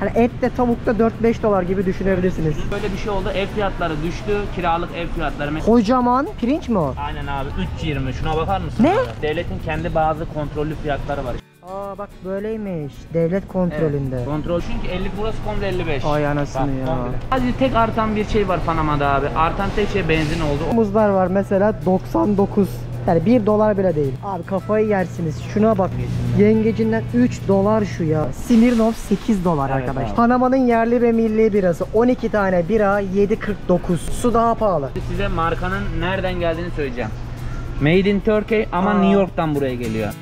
Hani et de tavuk da 4-5 dolar gibi düşünebilirsiniz. Böyle bir şey oldu. Ev fiyatları düştü. Kiralık ev fiyatları. Kocaman pirinç mi o? Aynen abi 3.20. Şuna bakar mısın? Ne? Abi? Devletin kendi bazı kontrollü fiyatları var. Aa bak böyleymiş. Devlet kontrolünde. Evet, kontrol çünkü 50 burası komple 55. Ay anasını ya. Komple. Sadece tek artan bir şey var Panama'da abi. Artan tek şey benzin oldu. Muzlar var mesela 99. Yani 1 dolar bile değil. Abi kafayı yersiniz. Şuna bak. Yengecinden 3 dolar şu ya. Smirnoff 8 dolar Evet arkadaşlar. abi. Panama'nın yerli ve milli birası. 12 tane bira 7.49. Su daha pahalı. Size markanın nereden geldiğini söyleyeceğim. Made in Turkey ama New York'tan buraya geliyor.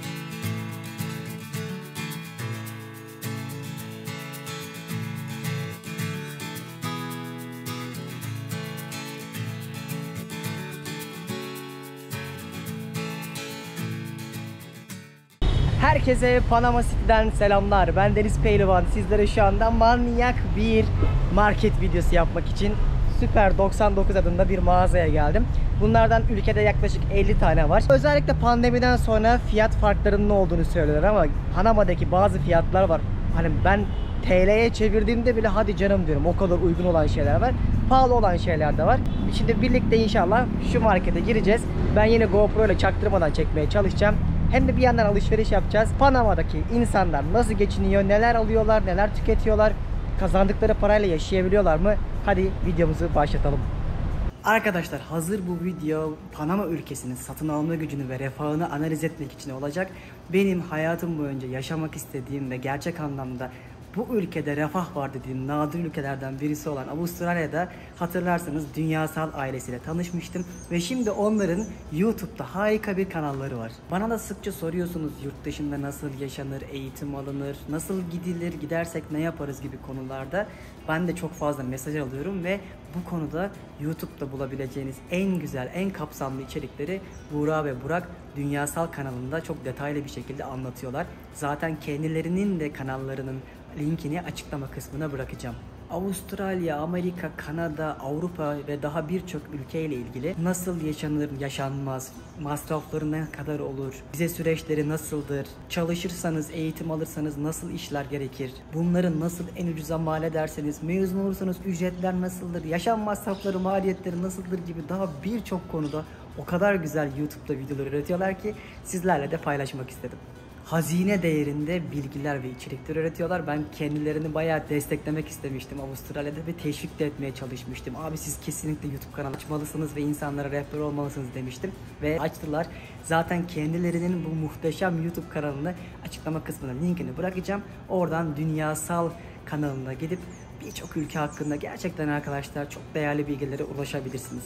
Herkese Panama City'den selamlar. Ben Deniz Pehlivan. Sizlere şu anda manyak bir market videosu yapmak için Süper 99 adında bir mağazaya geldim. Bunlardan ülkede yaklaşık 50 tane var. Özellikle pandemiden sonra fiyat farklarının ne olduğunu söylüyorlar ama Panama'daki bazı fiyatlar var. Hani ben TL'ye çevirdiğimde bile hadi canım diyorum, o kadar uygun olan şeyler var. Pahalı olan şeyler de var. Şimdi birlikte inşallah şu markete gireceğiz. Ben yine GoPro ile çaktırmadan çekmeye çalışacağım. Hem de bir yandan alışveriş yapacağız. Panama'daki insanlar nasıl geçiniyor, neler alıyorlar, neler tüketiyorlar, kazandıkları parayla yaşayabiliyorlar mı? Hadi videomuzu başlatalım. Arkadaşlar hazır bu video Panama ülkesinin satın alma gücünü ve refahını analiz etmek için olacak. Benim hayatım boyunca yaşamak istediğim ve gerçek anlamda bu ülkede refah var dediğim nadir ülkelerden birisi olan Avustralya'da hatırlarsanız Dünyasal ailesiyle tanışmıştım ve şimdi onların YouTube'da harika bir kanalları var. Bana da sıkça soruyorsunuz yurt dışında nasıl yaşanır, eğitim alınır, nasıl gidilir, gidersek ne yaparız gibi konularda. Ben de çok fazla mesaj alıyorum ve bu konuda YouTube'da bulabileceğiniz en güzel, en kapsamlı içerikleri Buğra ve Burak Dünyasal kanalında çok detaylı bir şekilde anlatıyorlar. Zaten kendilerinin de kanallarının linkini açıklama kısmına bırakacağım. Avustralya, Amerika, Kanada, Avrupa ve daha birçok ülkeyle ilgili nasıl yaşanır, yaşanmaz, masrafları ne kadar olur, vize süreçleri nasıldır, çalışırsanız, eğitim alırsanız nasıl işler gerekir, bunları nasıl en ucuza mal ederseniz, mezun olursanız ücretler nasıldır, yaşam masrafları, maliyetleri nasıldır gibi daha birçok konuda o kadar güzel YouTube'da videolar üretiyorlar ki sizlerle de paylaşmak istedim. Hazine değerinde bilgiler ve içerikler üretiyorlar. Ben kendilerini bayağı desteklemek istemiştim Avustralya'da ve teşvik de etmeye çalışmıştım. Abi siz kesinlikle YouTube kanalı açmalısınız ve insanlara rehber olmalısınız demiştim. Ve açtılar. Zaten kendilerinin bu muhteşem YouTube kanalını açıklama kısmına linkini bırakacağım. Oradan Dünyasal kanalına gidip birçok ülke hakkında gerçekten arkadaşlar çok değerli bilgilere ulaşabilirsiniz.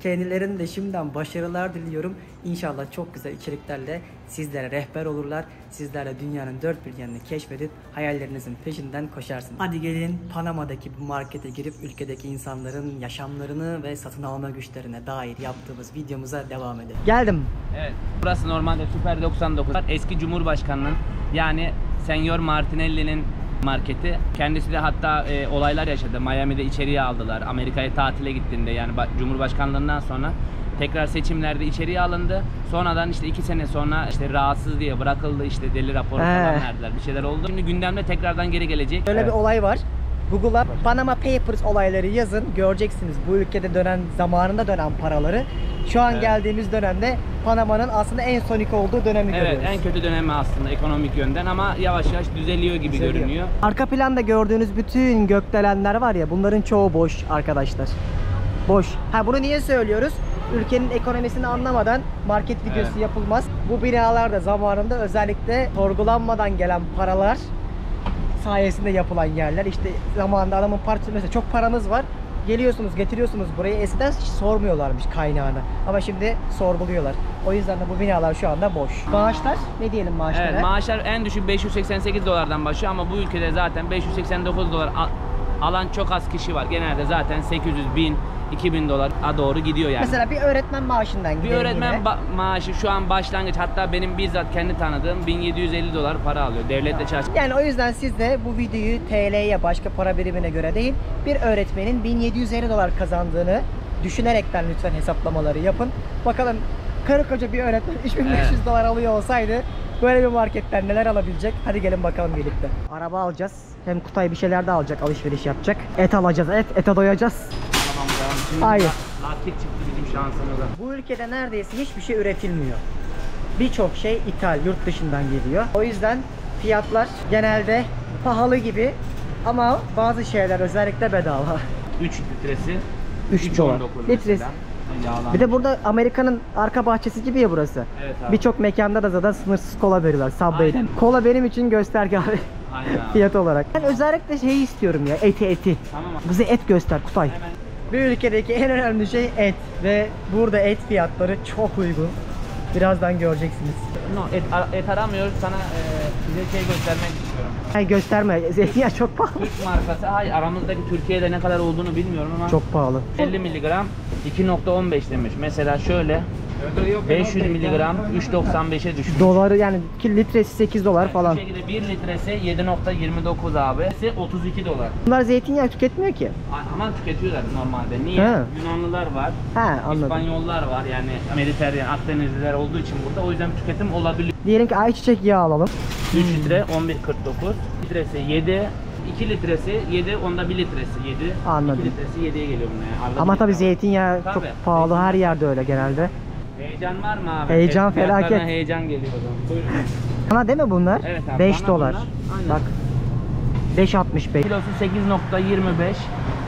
Kendilerine de şimdiden başarılar diliyorum. İnşallah çok güzel içeriklerle sizlere rehber olurlar. Sizler de dünyanın dört bir yanını keşfedip hayallerinizin peşinden koşarsınız. Hadi gelin Panama'daki bu markete girip ülkedeki insanların yaşamlarını ve satın alma güçlerine dair yaptığımız videomuza devam edelim. Geldim. Evet. Burası normalde Süper 99. Eski Cumhurbaşkanı'nın yani Senyor Martinelli'nin marketi. Kendisi de hatta olaylar yaşadı. Miami'de içeriye aldılar. Amerika'ya tatile gittiğinde yani Cumhurbaşkanlığından sonra tekrar seçimlerde içeriye alındı. Sonradan işte 2 sene sonra işte rahatsız diye bırakıldı, işte deli raporu falan verdiler. Bir şeyler oldu. Şimdi gündemde tekrardan geri gelecek. Böyle bir olay var. Google'a Panama Papers olayları yazın. Göreceksiniz bu ülkede dönen, zamanında dönen paraları. Şu an geldiğimiz dönemde Panama'nın aslında en sonik olduğu dönemi görüyoruz. Evet, en kötü dönemi aslında ekonomik yönden ama yavaş yavaş düzeliyor gibi görünüyor. Arka planda gördüğünüz bütün gökdelenler var ya, bunların çoğu boş arkadaşlar. Boş. Ha, bunu niye söylüyoruz? Ülkenin ekonomisini anlamadan market videosu yapılmaz. Bu binalar da zamanında özellikle sorgulanmadan gelen paralar sayesinde yapılan yerler. İşte zamanında adamın partisi, mesela çok paranız var, geliyorsunuz getiriyorsunuz burayı, eskiden hiç sormuyorlarmış kaynağını ama şimdi sorguluyorlar. O yüzden de bu binalar şu anda boş. Maaşlar ne diyelim maaşlara? Evet, maaşlar en düşük 588 dolardan başlıyor ama bu ülkede zaten 589 dolar alan çok az kişi var. Genelde zaten 800, 1000, 2000 dolara doğru gidiyor yani. Mesela bir öğretmen maaşından gidelim. Bir öğretmen maaşı şu an başlangıç, hatta benim bizzat kendi tanıdığım 1750 dolar para alıyor. Devletle çalışıyor. Yani o yüzden siz de bu videoyu TL'ye, başka para birimine göre değil, bir öğretmenin 1750 dolar kazandığını düşünerekten lütfen hesaplamaları yapın. Bakalım karı koca bir öğretmen 3500 dolar alıyor olsaydı böyle bir marketten neler alabilecek? Hadi gelin bakalım birlikte. Araba alacağız. Hem Kutay bir şeyler de alacak, alışveriş yapacak. Et alacağız, ete doyacağız. Tamam ya. Şimdi Hayır. lastik çıktı bizim şansımıza. Bu ülkede neredeyse hiçbir şey üretilmiyor. Birçok şey ithal, yurt dışından geliyor. O yüzden fiyatlar genelde pahalı gibi ama bazı şeyler özellikle bedava. 3 litresi 3 dolar. 3.19 Litresi. mesela. Yağlanmış. Bir de burada Amerika'nın arka bahçesi gibi ya burası. Evet abi. Birçok mekanda da zaten sınırsız kola veriyorlar Subway'den. Aynen. Kola benim için gösterge abi. Aynen abi. Fiyat olarak. Ben özellikle şeyi istiyorum ya, eti. Tamam abi. Bize et göster Kutay. Hemen. Bir ülkedeki en önemli şey et ve burada et fiyatları çok uygun. Birazdan göreceksiniz. No, et aramıyoruz. Sana size şey göstermek istiyorum. Hayır gösterme. Zeytinyağı çok pahalı. Türk markası. Hayır, aramızdaki Türkiye'de ne kadar olduğunu bilmiyorum ama Çok pahalı. 50 miligram 2.15 demiş. Mesela şöyle 500 miligram 3.95'e düşmüş. Doları yani 2 litresi 8 dolar falan. Bu şekilde 1 litresi 7.29 abi. 32 dolar. Bunlar zeytinyağı tüketmiyor ki. Ama tüketiyorlar normalde. Niye? He. Yunanlılar var. He, anladım. İspanyollar var yani Mediterranean, Akdenizliler olduğu için burada. O yüzden tüketim olabiliyor. Diyelim ki ayçiçek yağı alalım. 3 litre 11.49. Litresi 7. 2 litresi 7, onda 1 litresi 7. Anladım. 2 litresi 7'ye geliyor buna yani. Arada Ama bir tabii litre var. zeytinyağı Tabii. çok pahalı, her yerde öyle genelde. Heyecan var mı abi? Heyecan, Fiyatlarına felaket. Heyecan geliyor o zaman. Buyurun. Bana değil mi bunlar? Evet abi, 5 bana dolar. bunlar. Aynen. Bak. 5.65. Kilosu 8.25.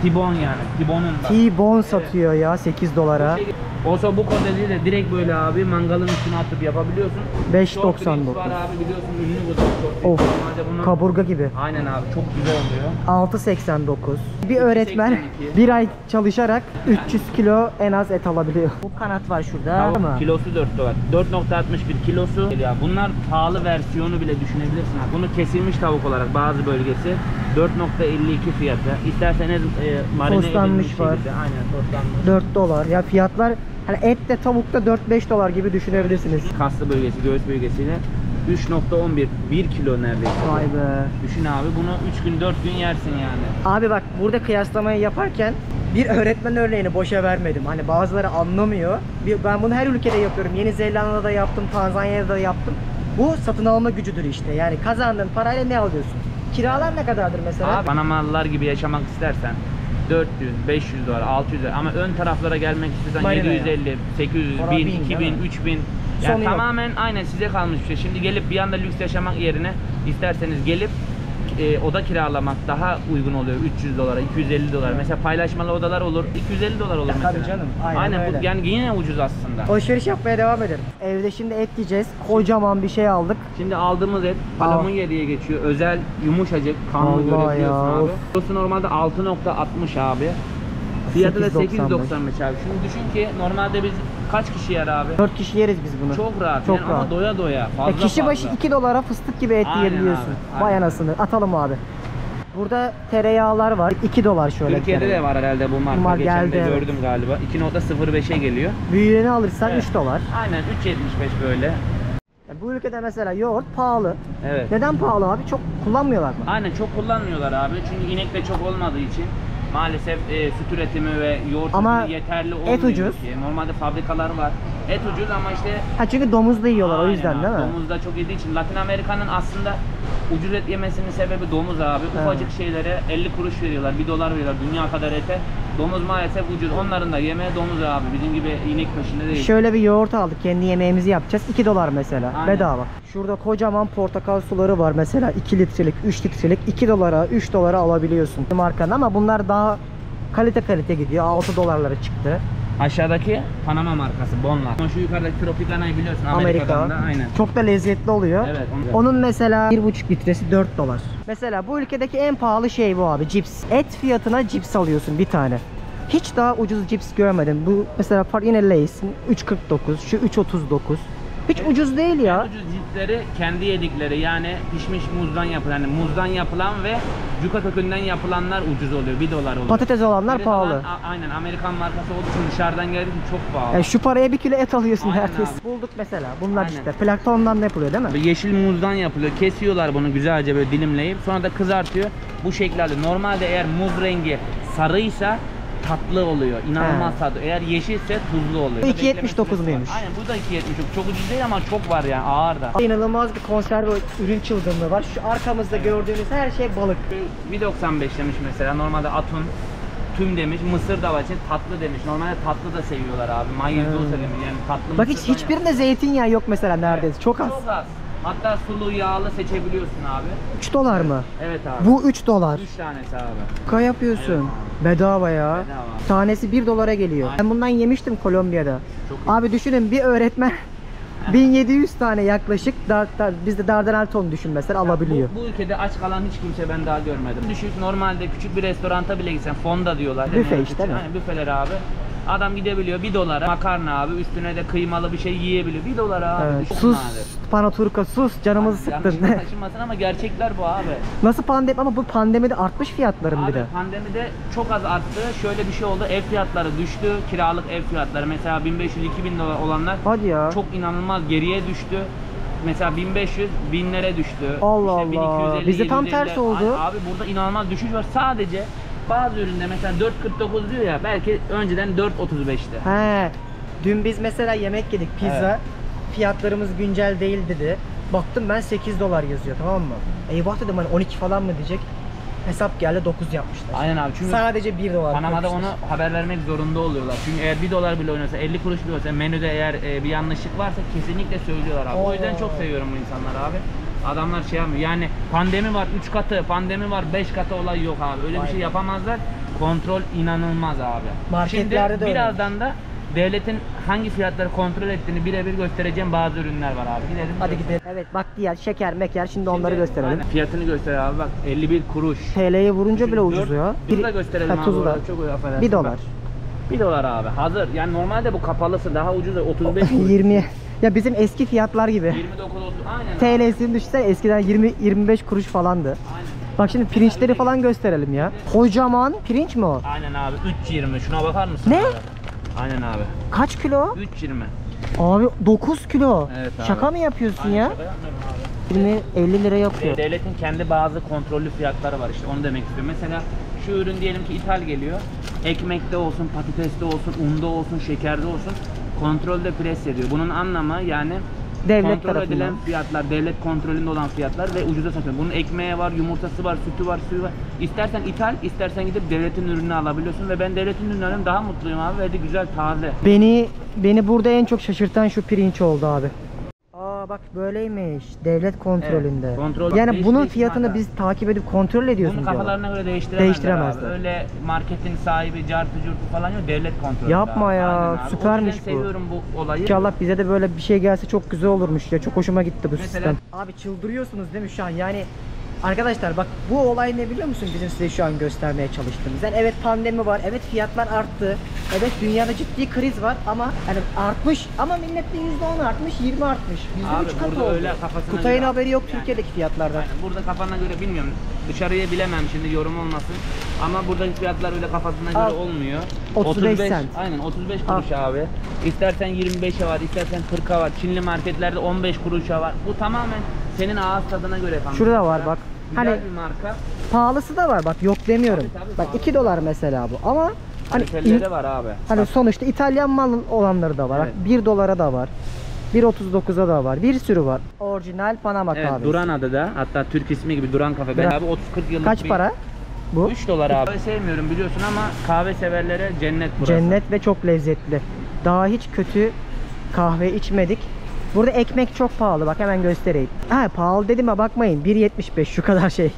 Tibon yani. Tibon'un da. T-bone satıyor ya 8 dolara. Olsa bu kodeli de direkt böyle abi mangalın üstüne atıp yapabiliyorsun. 5.99. Short ribs var abi, biliyorsun ünlü bu da short ribs. Of. Normalde bunun- Kaburga gibi. Aynen abi, çok güzel oluyor. 6.89. Bir öğretmen 2.82. bir ay çalışarak 300 kilo en az et alabiliyor. Bu kanat var şurada. Tavuk Ama kilosu 4 dolar. 4.61 kilosu. Ya bunlar pahalı versiyonu bile düşünebilirsin. Bunu kesilmiş tavuk olarak bazı bölgesi 4.52 fiyatı. İsterseniz marine Soslanmış edilmiş var. şekilde. Aynen soslanmış. 4 dolar. Ya fiyatlar hani et de tavuk da 4-5 dolar gibi düşünebilirsiniz. Kaslı bölgesi, göğüs bölgesiyle 3.11 1 kilo neredeyse. Vay be. Düşün abi, bunu 3 gün 4 gün yersin yani. Abi bak burada kıyaslamayı yaparken bir öğretmen örneğini boşa vermedim. Hani bazıları anlamıyor. Ben bunu her ülkede yapıyorum. Yeni Zelanda'da da yaptım, Tanzanya'da da yaptım. Bu satın alma gücüdür işte. Yani kazandığın parayla ne alıyorsun? Kiralar ne kadardır mesela? Abi, Panamalılar gibi yaşamak istersen 400, 500 dolar, 600 dolar ama ön taraflara gelmek istiyorsan Marina 750, 800, Para 1000, bin, değil 2000, mi? 3000. Sonu Yani yok. tamamen aynen size kalmış bir şey. Şimdi gelip bir anda lüks yaşamak yerine isterseniz gelip oda kiralamak daha uygun oluyor. 300 dolara, 250 dolar. Mesela paylaşmalı odalar olur. 250 dolar olur mesela. Tabii canım, aynen öyle. Bu, yani yine ucuz aslında. Alışveriş yapmaya devam edelim. Evde şimdi et yiyeceğiz. Kocaman bir şey aldık. Şimdi aldığımız et palamunya diye geçiyor. Özel, yumuşacık, kanlı Allah görebiliyorsun ya, abi. of. Kilosu normalde 6.60 abi. Fiyatı da 8.95 8.95 abi. Şimdi düşün ki normalde biz kaç kişi yer abi? 4 kişi yeriz biz bunu. Çok rahat. Çok yani rahat. Ama doya doya. Fazla Kişi başı fazla. 2 dolara fıstık gibi et Aynen yiyebiliyorsun. abi, Vay aynen. anasını. Atalım abi. Burada tereyağlar var. 2 dolar şöyle. Türkiye'de tereyağı. de var herhalde bu marka. Bunlar Geçen geldi, de evet. gördüm galiba. 2.05'e geliyor. Büyüğünü alırsan Evet. 3 dolar. Aynen 3.75 böyle. Ya bu ülkede mesela yoğurt pahalı. Evet. Neden pahalı abi? Çok kullanmıyorlar mı? Aynen çok kullanmıyorlar abi. Çünkü inek de çok olmadığı için maalesef süt üretimi ve yoğurt Ama üretimi yeterli olmuyor. et ucuz. ki. Normalde fabrikalar var. Et ucuz ama işte Ha çünkü domuz da yiyorlar o aynen yüzden abi, değil mi? domuz da çok yediği için Latin Amerika'nın aslında ucuz et yemesinin sebebi domuz abi. Ufacık şeylere 50 kuruş veriyorlar, 1 dolar veriyorlar dünya kadar ete. Domuz maalesef ucuz. Onların da yemeği domuz abi. Bizim gibi inek peşinde değil. Şöyle bir yoğurt aldık. Kendi yemeğimizi yapacağız. 2 dolar mesela. Aynen. Bedava. Şurada kocaman portakal suları var mesela. 2 litrelik, 3 litrelik 2 dolara, 3 dolara alabiliyorsun. Markanın ama bunlar daha kalite gidiyor. 6 dolarlara çıktı. Aşağıdaki Panama markası Bonla. Ama şu yukarıdaki Tropicana'yı biliyorsun Amerika'dan Amerika. da aynen. Çok da lezzetli oluyor. Evet, Onun mesela 1,5 litresi 4 dolar. Mesela bu ülkedeki en pahalı şey bu abi, cips. Et fiyatına cips alıyorsun bir tane. Hiç daha ucuz cips görmedim. Bu mesela yine Lay's'in 3.49, şu 3.39. Hiç ucuz değil ya. Ucuz cipsleri kendi yedikleri yani pişmiş muzdan yapılan, yani muzdan yapılan ve yuka kökünden yapılanlar ucuz oluyor. 1 dolar oluyor. Patates olanlar Geri pahalı. kalan, aynen Amerikan markası olduğu için dışarıdan geldiği için çok pahalı. Yani şu paraya 1 kilo et alıyorsun Aynen neredeyse. abi. Bulduk mesela. Bunlar Aynen. işte planktondan yapılıyor değil mi? Yeşil muzdan yapılıyor. Kesiyorlar bunu güzelce böyle dilimleyip sonra da kızartıyor. Bu şekilde alıyor. Normalde eğer muz rengi sarıysa tatlı oluyor. İnanılmaz tatlı. Eğer yeşilse tuzlu oluyor. Bu Bekleme 2.79 süresi var. muymuş? Aynen bu da 2.79. Çok ucuz değil ama çok var yani, ağır da. İnanılmaz bir konserve ürün çılgınlığı var. Şu arkamızda gördüğünüz her şey balık. 1.95 demiş mesela. Normalde atun tüm demiş. Mısır da var için tatlı demiş. Normalde tatlı da seviyorlar abi. Mayonez olsa demiş. Yani tatlı Bak mısırdan hiçbirinde zeytinyağı yok mesela neredeyse. Çok az. Çok az. Hatta sulu yağlı seçebiliyorsun abi. 3 dolar mı? Evet abi. Bu 3 dolar. 3 tanesi abi. Şaka yapıyorsun. Evet. Bedava ya. Bedava. Tanesi 1 dolara geliyor. Aynen. Ben bundan yemiştim Kolombiya'da. Çok iyi. Abi düşünün bir öğretmen 1700 tane yaklaşık bizde Dardanelton düşün mesela alabiliyor. Bu ülkede aç kalan hiç kimse ben daha görmedim. Düşük normalde küçük bir restoranta bile gitsen fonda diyorlar. Büfe Yani işte, küçük- değil mi? Aynen, büfeler abi. Adam gidebiliyor 1 dolara makarna abi, üstüne de kıymalı bir şey yiyebiliyor. 1 dolara abi. Evet. Çok Sus nadir. Panaturka sus canımızı Yanlış sıktın. anlaşılmasın ama gerçekler bu abi. Nasıl pandemi ama bu pandemide artmış fiyatlarım bir Abi de. pandemide çok az arttı. Şöyle bir şey oldu. Ev fiyatları düştü. Kiralık ev fiyatları mesela 1500-2000 dolar olanlar Hadi ya. çok inanılmaz geriye düştü. Mesela 1500 binlere düştü. Allah İşte Allah. 1250, Bizde tam 750'ler. tersi oldu. Abi burada inanılmaz düşüş var. Sadece bazı üründe mesela 4.49 diyor ya, belki önceden 4.35'ti. He. Dün biz mesela yemek yedik pizza. Fiyatlarımız güncel değil dedi. Baktım ben 8 dolar yazıyor, tamam mı? Eyvah dedim hani 12 falan mı diyecek. Hesap geldi 9 yapmışlar. Aynen abi, çünkü Sadece 1 dolar. Panama'da koymuşlar. onu haber vermek zorunda oluyorlar. Çünkü eğer 1 dolar bile oynasa, 50 kuruş bile olsa menüde eğer bir yanlışlık varsa kesinlikle söylüyorlar abi. O yüzden çok seviyorum bu insanları abi. Adamlar şey yapmıyor. Yani pandemi var 3 katı, pandemi var 5 katı olay yok abi. Öyle bir şey yapamazlar. Kontrol inanılmaz abi. Marketlerde Şimdi de öyle. birazdan da devletin hangi fiyatları kontrol ettiğini birebir göstereceğim bazı ürünler var abi. Gidelim. Hadi gidelim. Evet bak diğer şeker meker şimdi onları gösterelim. Aynen. Fiyatını göster abi, bak 51 kuruş. TL'ye vurunca bile ucuz ya. Tuzu da gösterelim abi. tuzu da. orada. Çok affedersin. 1 dolar. Bak, 1 dolar abi hazır. Yani normalde bu kapalısı daha ucuz, 35 kuruş. 20. Ya bizim eski fiyatlar gibi. 29 30 aynen. abi. TL'sini düşse eskiden 20-25 kuruş falandı. Aynen. Bak şimdi pirinçleri falan gösterelim ya. Kocaman pirinç mi o? Aynen abi 3.20, şuna bakar mısın? Ne? Abi? Aynen abi. Kaç kilo? 3.20. Abi 9 kilo. Evet abi. Şaka mı yapıyorsun Aynen, ya? şaka yapmıyorum abi. 20-50 lira yapıyor. Devletin kendi bazı kontrollü fiyatları var, işte onu demek istiyorum. Mesela şu ürün diyelim ki ithal geliyor. Ekmekte olsun, patateste olsun, unda olsun, şekerde olsun kontrolde pres ediyor. Bunun anlamı yani Devlet kontrol tarafından. edilen fiyatlar, devlet kontrolünde olan fiyatlar ve ucuza satıyor. Bunun ekmeği var, yumurtası var, sütü var, suyu var. İstersen ithal, istersen gidip devletin ürününü alabiliyorsun ve ben devletin ürünlerinden daha mutluyum abi ve de güzel, taze. Beni burada en çok şaşırtan şu pirinç oldu abi. Aa bak böyleymiş. Devlet kontrolünde. Evet, kontrol. Yani Değişik bunun değişik fiyatını marka. biz takip edip kontrol ediyorsun Bunu diyorlar. kafalarına göre Değiştiremezler. Abi. Öyle marketin sahibi, cartı curtu falan yok, devlet kontrolü. Yapma abi. ya, Aynen abi. süpermiş O yüzden bu. seviyorum bu olayı. İnşallah bize de böyle bir şey gelse çok güzel olurmuş ya. Çok hoşuma gitti bu Mesela- sistem. Abi çıldırıyorsunuz değil mi şu an? Yani arkadaşlar bak bu olay ne biliyor musun bizim size şu an göstermeye çalıştığımız? Yani evet pandemi var, evet fiyatlar arttı, evet dünyada ciddi kriz var ama yani artmış ama millette %10 artmış, 20 artmış. Abi %3 katı burada oldu. öyle kafasına Kutay'ın göre- haberi yok Yani- Türkiye'deki fiyatlardan. Aynen. Burada kafana göre bilmiyorum. Dışarıya bilemem şimdi, yorum olmasın. Ama buradaki fiyatlar öyle kafasına göre Al. olmuyor. 35 cent. Aynen 35 kuruş abi. İstersen 25'e var, istersen 40'a var. Çinli marketlerde 15 kuruşa var. Bu tamamen senin ağız tadına göre efendim. Şurada var bak. Güzel Hani bir marka. pahalısı da var bak yok demiyorum. Tabii, Bak pahalı. 2 dolar mesela bu ama hani Kaliteleri var abi. Hani sonuçta İtalyan mal olanları da var. Evet. 1 dolara da var. 1.39'a da var. Bir sürü var. Orijinal Panama Evet, kahvesi. Duran adı da. Hatta Türk ismi gibi Duran Kafe. Ben Duran. abi 30-40 yıllık Kaç bir... para? Bu 3 dolar abi. Kahve sevmiyorum biliyorsun ama kahve severlere cennet burası. cennet ve çok lezzetli. Daha hiç kötü kahve içmedik. Burada ekmek çok pahalı. Bak hemen göstereyim. Ha pahalı dedim ama bakmayın. 1.75 şu kadar şey.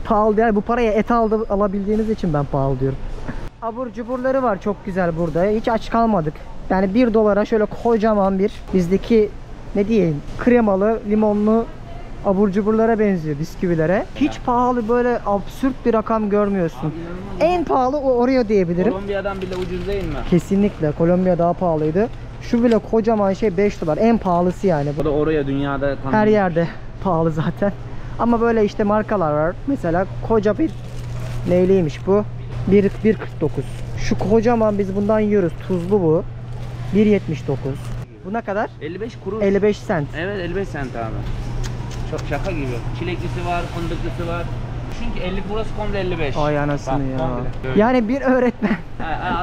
Pahalı değil. Bu paraya et alabildiğiniz için ben pahalı diyorum. Abur cuburları var çok güzel burada. Hiç aç kalmadık. Yani 1 dolara şöyle kocaman bir bizdeki ne diyeyim kremalı limonlu abur cuburlara benziyor, bisküvilere. Hiç pahalı böyle absürt bir rakam görmüyorsun. En pahalı o Oreo diyebilirim. Kolombiya'dan bile ucuz değil mi? Kesinlikle. Kolombiya daha pahalıydı. Şu bile kocaman şey 5 dolar. En pahalısı yani. Bu da oraya dünyada tanınmış. Her yerde pahalı zaten. Ama böyle işte markalar var. Mesela koca bir neyliymiş bu? 1.49. Şu kocaman biz bundan yiyoruz. Tuzlu bu. 1.79. Bu ne kadar? 55 kuruş. 55 cent. Evet 55 cent abi. Çok şaka gibi. Çileklisi var, fındıklısı var. düşün ki 50 burası komple 55. Ay anasını Bak, ya. komple. Böyle. Yani bir öğretmen.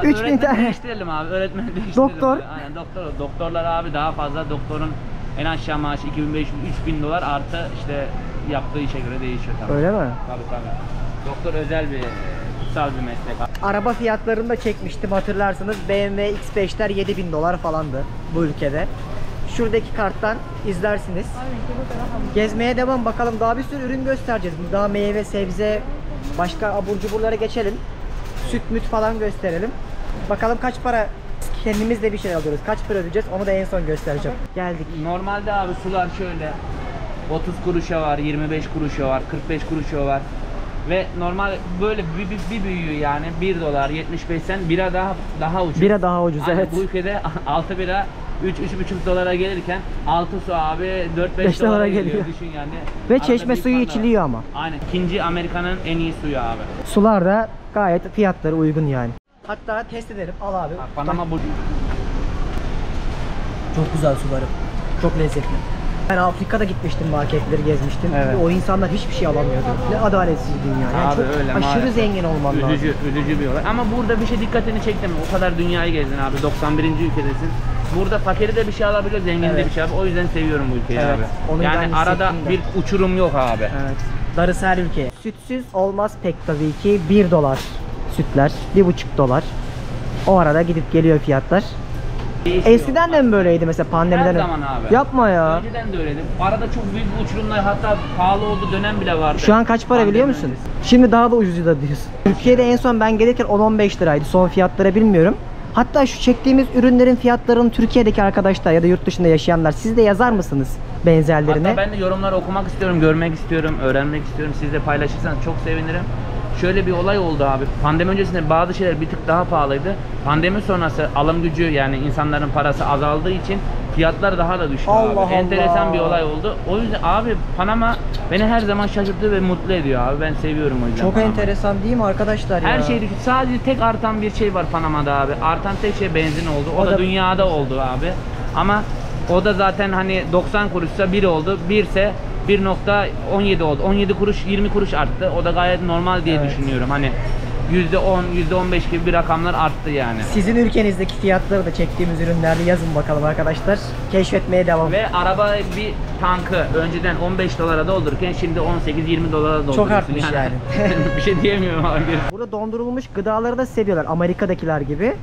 3000 öğretmen tane. değiştirelim abi. Öğretmen değiştirelim. Doktor. Aynen doktor. Doktorlar abi daha fazla. Doktorun en aşağı maaşı 2500-3000 dolar artı işte yaptığı işe göre değişiyor tabii. Öyle mi? Tabii. Doktor özel bir kutsal bir meslek. Araba fiyatlarını da çekmiştim hatırlarsınız. BMW X5'ler 7000 dolar falandı bu ülkede. Şuradaki karttan izlersiniz. Gezmeye devam, bakalım daha bir sürü ürün göstereceğiz. Daha meyve, sebze, başka abur cuburlara geçelim. Süt müt falan gösterelim. Bakalım kaç para, kendimiz de bir şey alıyoruz. Kaç para ödeyeceğiz onu da en son göstereceğim. Geldik. Normalde abi sular şöyle 30 kuruşa var, 25 kuruşa var, 45 kuruşa var. Ve normal böyle bir büyüğü yani 1 dolar 75 cent, bira daha ucuz. Bira daha ucuz, Aynen, evet. bu ülkede 6 bira 3-3,5 dolara gelirken 6 su abi 4-5 5 dolara dolara geliyor. geliyor. Düşün yani. Ve Arada çeşme büyük suyu fark var. içiliyor ama. Aynen. İkinci Amerika'nın en iyi suyu abi. Sular da gayet fiyatları uygun yani. Hatta test edelim. Al abi. Bak, Panama bu. Çok güzel suları. Çok lezzetli. Ben Afrika'da gitmiştim, marketleri gezmiştim. Evet. O insanlar hiçbir şey alamıyordu. Ne adaletsiz dünya. Yani Abi çok öyle, aşırı maalesef. zengin olman lazım. Üzücü bir olay. Ama burada bir şey dikkatini çekti mi? O kadar dünyayı gezdin abi. 91. ülkedesin. Burada fakiri de bir şey alabiliyor, zengin de Evet. bir şey alabiliyor. O yüzden seviyorum bu ülkeyi Evet, onu abi. ben Yani arada hissettim de. bir uçurum yok abi. Evet. Darısı her ülkeye. Sütsüz olmaz pek tabii ki. 1 dolar sütler. 1,5 dolar. O arada gidip geliyor fiyatlar. Değişiyor. Eskiden de mi böyleydi mesela pandemiden? Her zaman abi. Yapma ya. Önceden de öyleydi. Arada çok büyük bir uçurumlar, hatta pahalı olduğu dönem bile vardı. Şu an kaç para Pandemi biliyor musun? öncesi. Şimdi daha da ucuz da diyorsun. Türkiye'de en son ben gelirken 10-15 liraydı. Son fiyatları bilmiyorum. Hatta şu çektiğimiz ürünlerin fiyatlarını Türkiye'deki arkadaşlar ya da yurt dışında yaşayanlar siz de yazar mısınız benzerlerine? Hatta ben de yorumları okumak istiyorum, görmek istiyorum, öğrenmek istiyorum. Siz de paylaşırsanız çok sevinirim. Şöyle bir olay oldu abi. Pandemi öncesinde bazı şeyler bir tık daha pahalıydı. Pandemi sonrası alım gücü, yani insanların parası azaldığı için fiyatlar daha da düştü Allah abi. Allah. Enteresan bir olay oldu. O yüzden abi Panama beni her zaman şaşırttı ve mutlu ediyor abi. Ben seviyorum o yüzden Çok Panama'yı. enteresan değil mi arkadaşlar ya? Her şey düştü. Sadece tek artan bir şey var Panama'da abi. Artan tek şey benzin oldu. O, O da, da dünyada oldu abi. Ama o da zaten hani 90 kuruşsa 1 oldu. 1 ise 1,17 oldu. 17 kuruş 20 kuruş arttı. O da gayet normal diye Evet. düşünüyorum. Hani %10, %15 gibi bir rakamlar arttı yani. Sizin ülkenizdeki fiyatları da çektiğimiz ürünlerde yazın bakalım arkadaşlar. Keşfetmeye devam. Ve araba bir tankı önceden 15 dolara doldururken şimdi 18-20 dolara dolduruyorsun. Çok artmış yani. bir şey diyemiyorum abi. Burada dondurulmuş gıdaları da seviyorlar Amerika'dakiler gibi.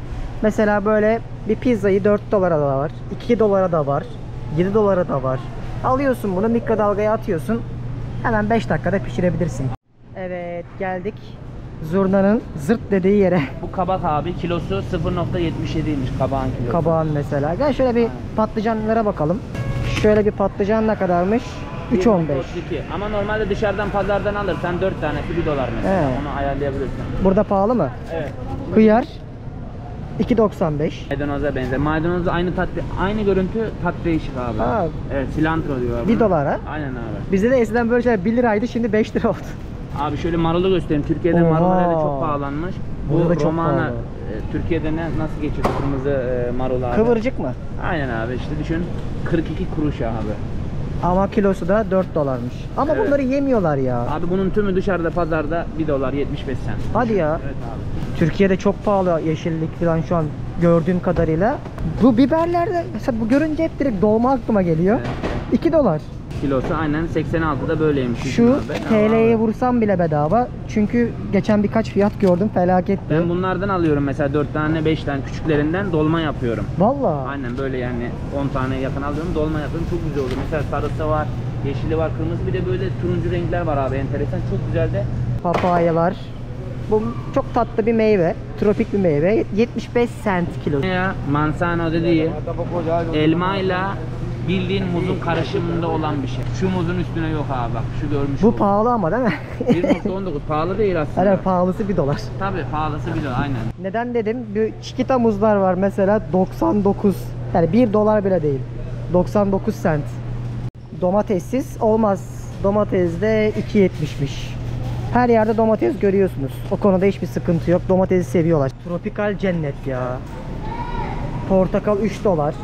Mesela böyle bir pizzayı 4 dolara da var, 2 dolara da var, 7 dolara da var. Alıyorsun bunu, mikrodalgaya atıyorsun. Hemen 5 dakikada pişirebilirsin. Evet, geldik zurnanın zırt dediği yere. Bu kabak abi kilosu 0,77'ymiş kabağın kilosu. Kabağın mesela. Gel şöyle bir patlıcanlara bakalım. Şöyle bir patlıcan ne kadarmış? 3.15. 1,32. Ama normalde dışarıdan pazardan alırsan 4 tanesi 1 dolar mesela. Evet. Onu ayarlayabilirsin. Burada pahalı mı? Evet. Hıyar 2.95. Maydanoza benzer. Maydanoz aynı tat, aynı görüntü, tat değişik abi. Ha. Evet, cilantro diyor abi. 1 dolar ha? Aynen abi. Bizde de eskiden böyle şeyler 1 liraydı, şimdi 5 lira oldu. Abi şöyle marulu göstereyim. Türkiye'de Oha. marul hele çok pahalanmış. Burada Bu da çok Romana pahalı. Türkiye'de nasıl geçiyor kırmızı marul abi? Kıvırcık mı? Aynen abi, işte düşün 42 kuruş abi. Ama kilosu da 4 dolarmış. Ama Evet. bunları yemiyorlar ya. Abi bunun tümü dışarıda pazarda 1 dolar 75 cent. Hadi ya. Evet abi. Türkiye'de çok pahalı yeşillik falan şu an gördüğüm kadarıyla. Bu biberlerde mesela bu görünce hep direkt dolma aklıma geliyor. Evet. 2 dolar. Kilosu aynen 86'da böyleymiş. Şu Bedava TL'ye abi. vursam bile bedava. Çünkü geçen birkaç fiyat gördüm, felaketti. Ben bunlardan alıyorum mesela 4 tane 5 tane küçüklerinden dolma yapıyorum. Vallahi. Aynen böyle yani 10 tane yakın alıyorum, dolma yapıyorum, çok güzel oluyor. Mesela sarısı var, yeşili var, kırmızı, bir de böyle turuncu renkler var abi, enteresan, çok güzel de. Papayalar. Bu çok tatlı bir meyve. Tropik bir meyve. 75 cent kilo. Ne ya? Manzano dediği elmayla bildiğin muzun karışımında olan bir şey. Şu muzun üstüne yok abi bak, şu görmüş Bu olduğun. pahalı ama değil mi? 1,19 pahalı değil aslında. Evet, pahalısı 1 dolar. Tabii pahalısı bile aynen. Neden dedim? Bir çikita muzlar var mesela 99. Yani 1 dolar bile değil. 99 cent. Domatessiz olmaz. Domates de 2.70'miş. Her yerde domates görüyorsunuz. O konuda hiçbir sıkıntı yok. Domatesi seviyorlar. Tropikal cennet ya. Portakal 3 dolar.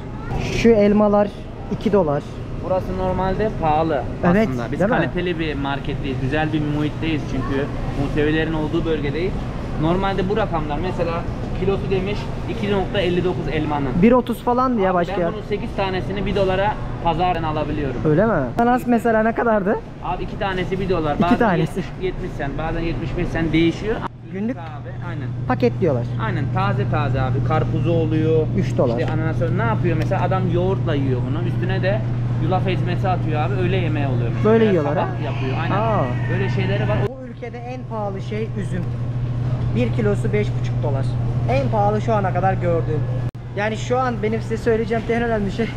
Şu elmalar 2 dolar. burası normalde pahalı Evet, aslında. Biz değil mi? kaliteli bir marketteyiz, güzel bir muhitteyiz çünkü muhtevilerin olduğu bölgedeyiz. Normalde bu rakamlar mesela kilosu demiş 2.59 elmanın. 1.30 falan diye Abi başka ben yer. bunun 8 tanesini 1 dolara pazardan alabiliyorum. Öyle mi? Ananas mesela ne kadardı? Abi 2 tanesi 1 dolar. İki Bazen tanesi. 70 sen, bazen 75 sen değişiyor. Günlük Abi aynen. paketliyorlar. Aynen taze abi. Karpuzu oluyor. 3 dolar. İşte ananası ne yapıyor mesela adam yoğurtla yiyor bunu. Üstüne de yulaf ezmesi atıyor abi. Öyle yemeği oluyor. Mesela. Böyle Veya yiyorlar kabak ha? yapıyor. Aynen. Aa. Böyle şeyleri var. Bu ülkede en pahalı şey üzüm. 1 kilosu 5,5 dolar. En pahalı şu ana kadar gördüğüm. Yani şu an benim size söyleyeceğim en önemli şey.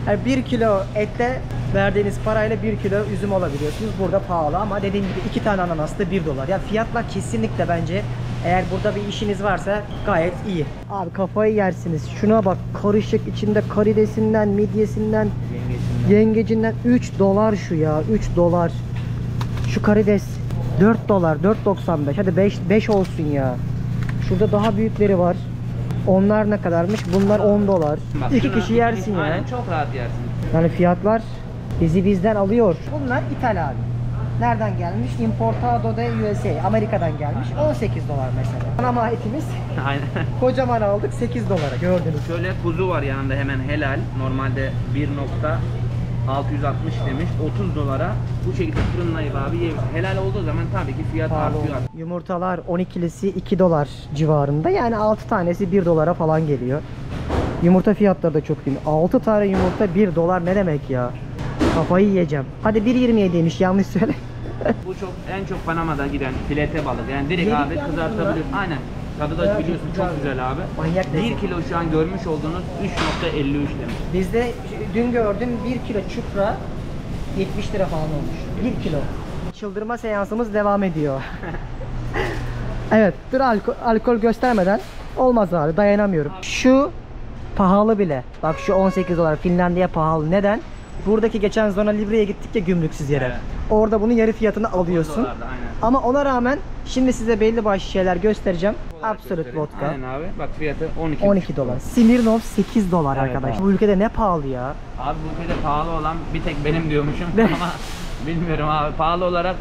Yani 1 kilo ette verdiğiniz parayla 1 kilo üzüm alabiliyorsunuz. Burada pahalı ama dediğim gibi 2 tane ananas da 1 dolar. Yani fiyatlar kesinlikle bence eğer burada bir işiniz varsa gayet iyi. Abi kafayı yersiniz. Şuna bak, karışık içinde karidesinden, midyesinden, yengecinden 3 dolar şu ya. 3 dolar. Şu karides 4 dolar, 4.95. Hadi 5 olsun ya. Şurada daha büyükleri var. Onlar ne kadarmış? Bunlar 10 dolar. Bak, 2 şunu kişi yersin ya. Aynen çok rahat yersin. Yani fiyatlar bizi bizden alıyor. Bunlar ithal abi. Nereden gelmiş? Importado de USA. Amerika'dan gelmiş. 18 dolar mesela. Ana mahiyetimiz Aynen. kocaman aldık 8 dolara gördünüz. Şöyle kuzu var yanında hemen helal. Normalde 1.660 demiş. 30 dolara bu şekilde fırınlayıp abi yiyebilirsin. Helal olduğu zaman tabii ki fiyat Pahalı artıyor. oldu. Yumurtalar 12'lisi 2 dolar civarında. Yani 6 tanesi 1 dolara falan geliyor. Yumurta fiyatları da çok iyi. 6 tane yumurta 1 dolar ne demek ya? Kafayı yiyeceğim. Hadi 1.27'ymiş yanlış söyle. Bu çok en çok Panama'da giden filete balık. Yani direkt Yedik abi yalnız kızartabiliyorsun. Aynen. Tadı da Evet, biliyorsun çok çok güzel. güzel abi. Manyak 1 lezzet. kilo şu an görmüş olduğunuz 3.53 demiş. Bizde dün gördüm 1 kilo çupra 70 lira falan olmuş. 1 kilo. Çıldırma seansımız devam ediyor. Evet, dur alkol göstermeden olmaz abi, dayanamıyorum. Şu pahalı bile. Bak şu 18 dolar Finlandiya pahalı. Neden? Buradaki geçen Zona Libre'ye gittik ya gümrüksüz yere. Evet. Orada bunun yarı fiyatını alıyorsun. Dolarda, aynen. Ama ona rağmen şimdi size belli başlı şeyler göstereceğim. Olarak Absolute göstereyim. vodka. Aynen abi. Bak fiyatı 12. 12 dolar. Smirnoff 8 dolar Evet arkadaşlar. abi. Bu ülkede ne pahalı ya? Abi bu ülkede pahalı olan bir tek benim diyormuşum Ne? ama bilmiyorum abi. Pahalı olarak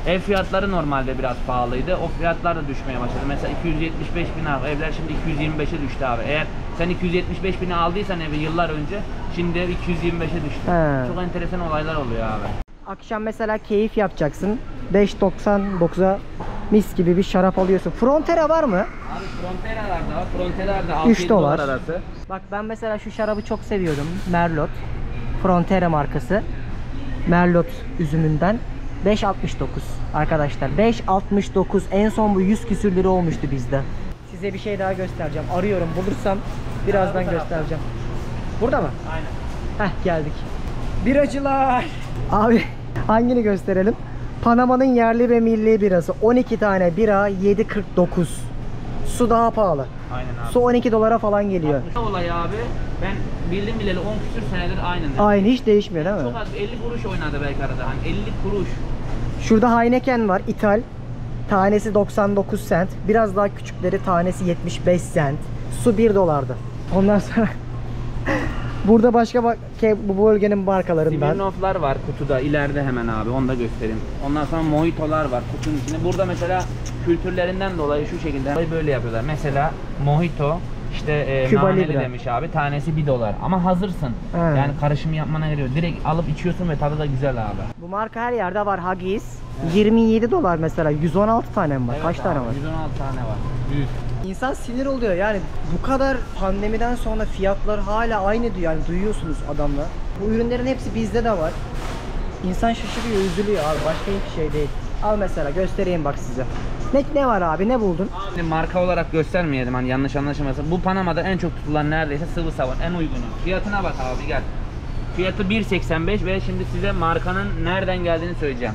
ev fiyatları normalde biraz pahalıydı. O fiyatlar da düşmeye başladı. Mesela 275 bin abi. Evler şimdi 225'e düştü abi. Eğer sen 275 bini aldıysan evi yıllar önce şimdi ev 225'e düştü. He. Çok enteresan olaylar oluyor abi. Akşam mesela keyif yapacaksın. 5.99'a mis gibi bir şarap alıyorsun. Frontera var mı? Abi Frontera'larda var. Frontera'da 3 6-7 dolar. dolar arası. Bak ben mesela şu şarabı çok seviyordum. Merlot. Frontera markası. Merlot üzümünden. 5.69 arkadaşlar. 5.69. En son bu 100 küsür lira olmuştu bizde. Size bir şey daha göstereceğim. Arıyorum. Bulursam birazdan bu tarafta. göstereceğim. Burada mı? Aynen. Heh, geldik. Biracılar. Abi hangini gösterelim? Panama'nın yerli ve milli birası. 12 tane bira 7.49. Su daha pahalı. Aynen abi. Su 12 dolara falan geliyor. Bu olay abi ben bildim bileli 10 küsür senedir aynen. Aynı, hiç değişmiyor değil mi? Çok az 50 kuruş oynadı belki arada. Hani 50 kuruş. Şurada Heineken var, ithal. Tanesi 99 cent. Biraz daha küçükleri tanesi 75 cent. Su 1 dolardı. Ondan sonra burada başka bu bölgenin markalarından. Smirnoff'lar var kutuda ileride hemen abi onu da göstereyim. Ondan sonra mojitolar var kutunun içinde. Burada mesela kültürlerinden dolayı şu şekilde böyle yapıyorlar. Mesela mojito işte Küba naneli Libre. demiş abi. Tanesi 1 dolar. Ama hazırsın. He. Yani karışımı yapmana gerek yok. Direkt alıp içiyorsun ve tadı da güzel abi. Bu marka her yerde var. Huggies. 27 dolar mesela. 116 tane mi var? Evet Kaç abi, tane var? 116 tane var. Büyük. İnsan sinir oluyor yani bu kadar pandemiden sonra fiyatlar hala aynı diyor yani duyuyorsunuz adamla. Bu ürünlerin hepsi bizde de var. İnsan şaşırıyor, üzülüyor abi başka hiçbir şey değil. Al mesela göstereyim bak size. Ne var abi, ne buldun? Abi marka olarak göstermeyelim hani yanlış anlaşılmasın. Bu Panama'da en çok tutulan neredeyse sıvı sabun en uygunu. Fiyatına bak abi gel. Fiyatı 1.85 ve şimdi size markanın nereden geldiğini söyleyeceğim.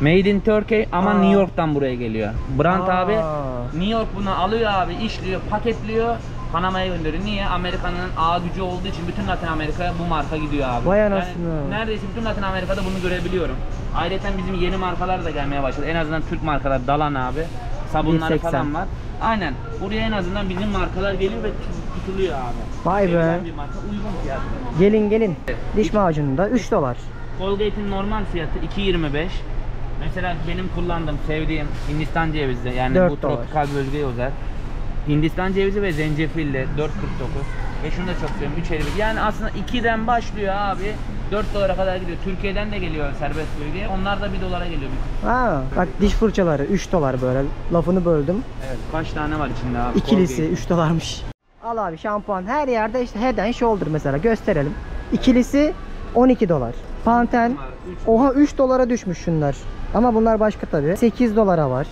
Made in Turkey ama Aa. New York'tan buraya geliyor. Brand Aa. abi New York bunu alıyor abi, işliyor, paketliyor, Panama'ya gönderiyor. Niye? Amerika'nın ağ gücü olduğu için bütün Latin Amerika'ya bu marka gidiyor abi. Vay Yani anasını. neredeyse bütün Latin Amerika'da bunu görebiliyorum. Ayrıca bizim yeni markalar da gelmeye başladı. En azından Türk markalar Dalan abi. Sabunları 1.80. falan var. Aynen. Buraya en azından bizim markalar geliyor ve tutuluyor abi. Vay be. Sevilen bir marka, uygun fiyatlı. Gelin. Diş macununda 3 dolar. Colgate'in normal fiyatı 2.25. Mesela benim kullandığım, sevdiğim Hindistan cevizi, yani 4 bu dolar. tropikal bölgeye özel. Hindistan cevizi ve zencefilli 4.49. Ve şunu da çok seviyorum, 3.51. Yani aslında 2'den başlıyor abi. 4 dolara kadar gidiyor. Türkiye'den de geliyor serbest bölgeye. Onlar da 1 dolara geliyor. Ha, bak diş fırçaları 3 dolar böyle. Lafını böldüm. Evet. Kaç tane var içinde abi? İkilisi Colgate. 3 dolarmış. Al abi şampuan her yerde işte Head and Shoulder mesela gösterelim. İkilisi 12 dolar. Pantene oha 3 dolara düşmüş şunlar. Ama bunlar başka tabi. 8 dolara var.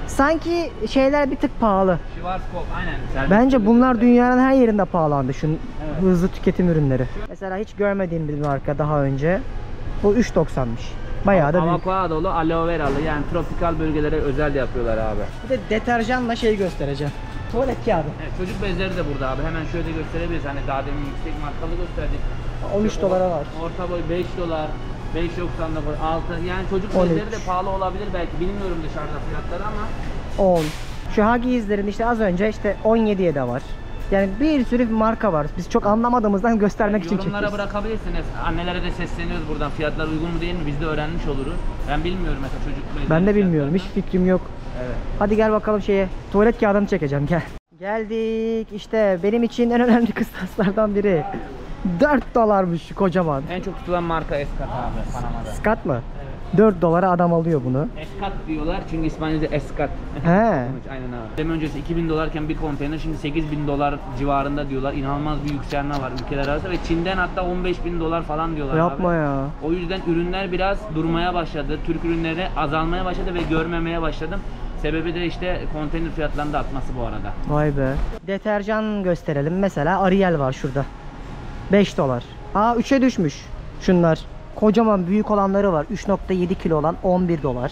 Sanki şeyler bir tık pahalı. Schwarzkopf aynen. Serbest Bence bölge. bunlar dünyanın her yerinde pahalandı şu Evet. hızlı tüketim ürünleri. Mesela hiç görmediğim bir marka daha önce. Bu 3.90'mış. Bayağı da büyük. Avokadolu, aloe veralı, yani tropikal bölgelere özel yapıyorlar abi. Bir de deterjanla şey göstereceğim. Tuvalet kağıdı. Evet, çocuk bezleri de burada abi. Hemen şöyle gösterebiliriz. Hani daha demin yüksek markalı gösterdik. 13 dolara var. Orta boy 5 dolar, 5.99, 6. Yani çocuk 13. bezleri de pahalı olabilir belki. Bilmiyorum dışarıda fiyatları ama 10. Şu Huggies'lerin işte az önce işte 17'ye de var. Yani bir sürü marka var. Biz çok anlamadığımızdan göstermek için yorumlara çekiyoruz. bırakabilirsiniz. Annelere de sesleniyoruz buradan. Fiyatlar uygun mu değil mi? Biz de öğrenmiş oluruz. Ben bilmiyorum mesela çocuk bezleri. Ben de bilmiyorum. Hiç fiyatlarını. fikrim yok. Evet. Hadi gel bakalım şeye. Tuvalet kağıdını çekeceğim gel. Geldik. İşte benim için en önemli kıstaslardan biri. 4 dolarmış şu kocaman. En çok tutulan marka Escat abi Panama'da. Skat mı? 4 dolara adam alıyor bunu. Escat diyorlar çünkü İspanyolca Escat. He. Aynen abi. Demi öncesi 2000 dolarken bir konteyner şimdi 8000 dolar civarında diyorlar. İnanılmaz bir yükselme var ülkeler arasında ve Çin'den hatta 15.000 dolar falan diyorlar Yapma abi. ya. O yüzden ürünler biraz durmaya başladı. Türk ürünleri azalmaya başladı ve görmemeye başladım. Sebebi de işte konteyner fiyatlarının da artması bu arada. Vay be. Deterjan gösterelim. Mesela Ariel var şurada. 5 dolar. Aa 3'e düşmüş şunlar. Kocaman büyük olanları var. 3.7 kilo olan 11 dolar.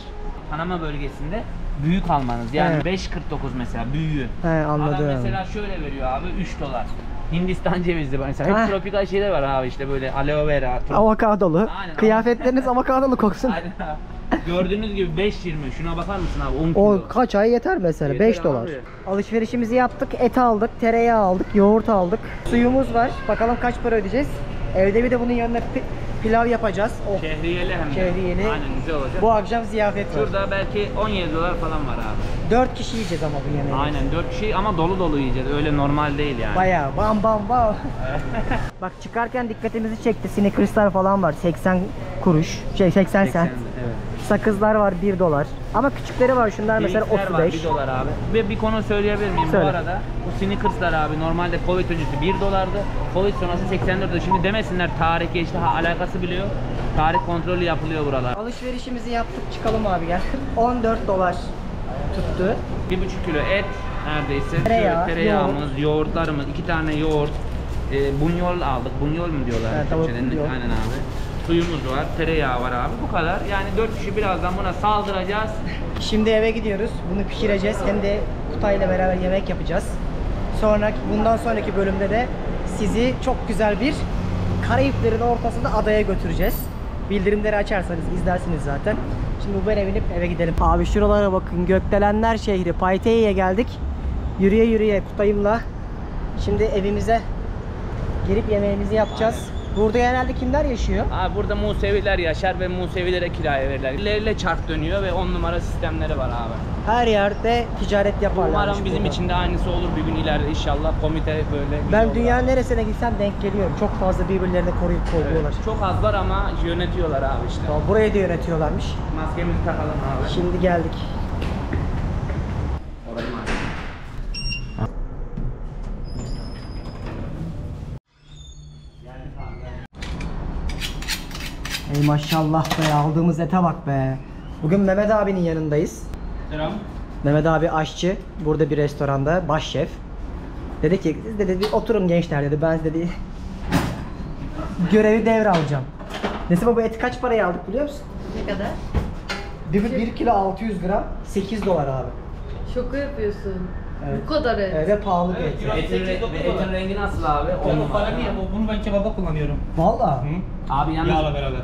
Panama bölgesinde büyük almanız. Yani Evet. 5.49 mesela büyüğü. He anladım. Adam mesela şöyle veriyor abi 3 dolar. Hindistan cevizi mesela. Heh. Hep tropikal şeyler var abi işte böyle aloe vera. Avokadolu. Aynen, Kıyafetleriniz avokadolu koksun. Aynen abi. Gördüğünüz gibi 5.20. Şuna bakar mısın abi? 10 kilo. O kaç ay yeter mesela? Yeter 5 abi. dolar. Alışverişimizi yaptık. Et aldık, tereyağı aldık, yoğurt aldık. Suyumuz var. Bakalım kaç para ödeyeceğiz. Evde bir de bunun yanına pilav yapacağız. Oh. Şehriyeli hem de. Şehriyeli. Aynen güzel olacak. Bu akşam ziyafet var. Şurada belki 17 dolar falan var abi. 4 kişi yiyeceğiz ama bu yemeği. Aynen 4 kişi ama dolu dolu yiyeceğiz. Öyle normal değil yani. Bayağı bam bam bam. Bak çıkarken dikkatimizi çekti. Snickers'lar falan var. 80 kuruş. 80 cent. Evet. Sakızlar var 1 dolar. Ama küçükleri var. Şunlar mesela Bilgisayar var 35. 1 dolar abi. Ve bir konu söyleyebilir miyim Söyle. bu arada? Bu Snickers'lar abi normalde Covid öncesi 1 dolardı. Covid sonrası 84'dü. Şimdi demesinler tarih geçti. Ha alakası bile yok. Tarih kontrolü yapılıyor buralar. Alışverişimizi yaptık. Çıkalım abi gel. 14 dolar tuttu. 1,5 kilo et neredeyse. Tereyağı, Şöyle tereyağımız, yoğurtlarımız, 2 tane yoğurt. Bunyol aldık. Bunyol mu diyorlar? Evet, tavuk Türkçeden? bunyol. Aynen abi. Suyumuz var, tereyağı var abi. Bu kadar. Yani 4 kişi birazdan buna saldıracağız. Şimdi eve gidiyoruz. Bunu pişireceğiz. Hem de Kutay'la beraber yemek yapacağız. Bundan sonraki bölümde de sizi çok güzel bir Karayiplerin ortasında adaya götüreceğiz. Bildirimleri açarsanız izlersiniz zaten. Şimdi Uber'e binip eve gidelim. Abi şuralara bakın. Gökdelenler şehri. Paytai'ye geldik. Yürüye yürüye Kutay'ımla şimdi evimize girip yemeğimizi yapacağız. Burada genelde kimler yaşıyor? Abi burada Museviler yaşar ve Musevilere kiraya verirler. İleriyle çark dönüyor ve 10 numara sistemleri var abi. Her yerde ticaret yaparlar. Umarım bizim için de aynısı olur bir gün ileride inşallah. Komite böyle güzel Ben olur dünyanın abi. neresine gitsem denk geliyorum. Çok fazla birbirlerini koruyup kolluyorlar. Evet, çok az var ama yönetiyorlar abi işte. Tamam, burayı da yönetiyorlarmış. Maskemizi takalım abi. Şimdi geldik. Orayı mı abi? Ey maşallah be, aldığımız ete bak be. Bugün Mehmet abinin yanındayız. Selam. Mehmet abi aşçı. Burada bir restoranda baş şef. Dedi ki siz dedi bir oturun gençler dedi. Ben dedi görevi devralacağım. Nesibe bu eti kaç paraya aldık biliyor musun? Ne kadar? 1 kilo 600 gram 8 dolar abi. Şoka yapıyorsun. Evet. Bu kadar et. Ve pahalı bir et. Etin rengi nasıl abi? Onun para niye? Bunu ben kebaba kullanıyorum. Valla. Abi yalnız Yağla beraber.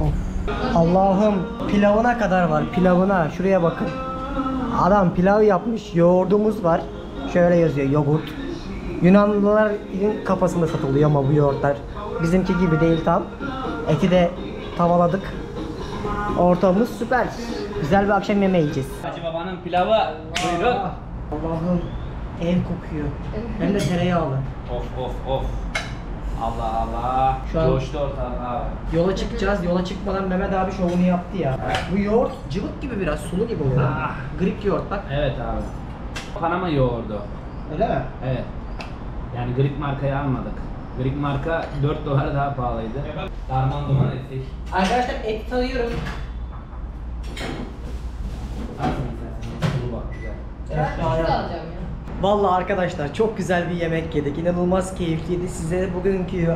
Of. Allah'ım pilavına kadar var pilavına. Şuraya bakın. Adam pilav yapmış. Yoğurdumuz var. Şöyle yazıyor yoğurt. Yunanlıların kafasında satılıyor ama bu yoğurtlar bizimki gibi değil tam. Eti de tavaladık. Ortamımız süper. Güzel bir akşam yemeği yiyeceğiz. Hacı babanın pilavı. Buyurun. Allah'ım ev kokuyor. Hem de tereyağlı. Of. Allah Allah. Şu an- Coştu ortalık abi. Yola çıkacağız. Yola çıkmadan Mehmet abi şovunu yaptı ya. Bu yoğurt cıvık gibi biraz sulu gibi oluyor. Ah. Greek yoğurt bak. Evet abi. Panama yoğurdu. Öyle mi? Evet. Yani Greek markayı almadık. Greek marka 4 dolar daha pahalıydı. Darman duman ettik. Arkadaşlar et tanıyorum. Alsın istersen. Bu bak güzel. Evet, şahane. Vallahi arkadaşlar çok güzel bir yemek yedik. İnanılmaz keyifliydi. Size bugünkü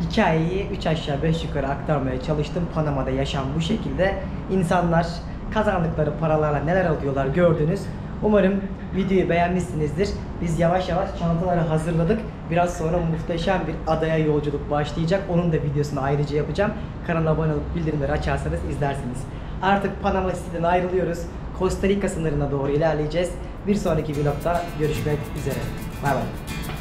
hikayeyi 3 aşağı 5 yukarı aktarmaya çalıştım. Panama'da yaşam bu şekilde. İnsanlar kazandıkları paralarla neler alıyorlar gördünüz. Umarım videoyu beğenmişsinizdir. Biz yavaş yavaş çantaları hazırladık. Biraz sonra muhteşem bir adaya yolculuk başlayacak. Onun da videosunu ayrıca yapacağım. Kanala abone olup bildirimleri açarsanız izlersiniz. Artık Panama City'den ayrılıyoruz. Costa Rica sınırına doğru ilerleyeceğiz. Bir sonraki vlogda görüşmek üzere. Bay bay.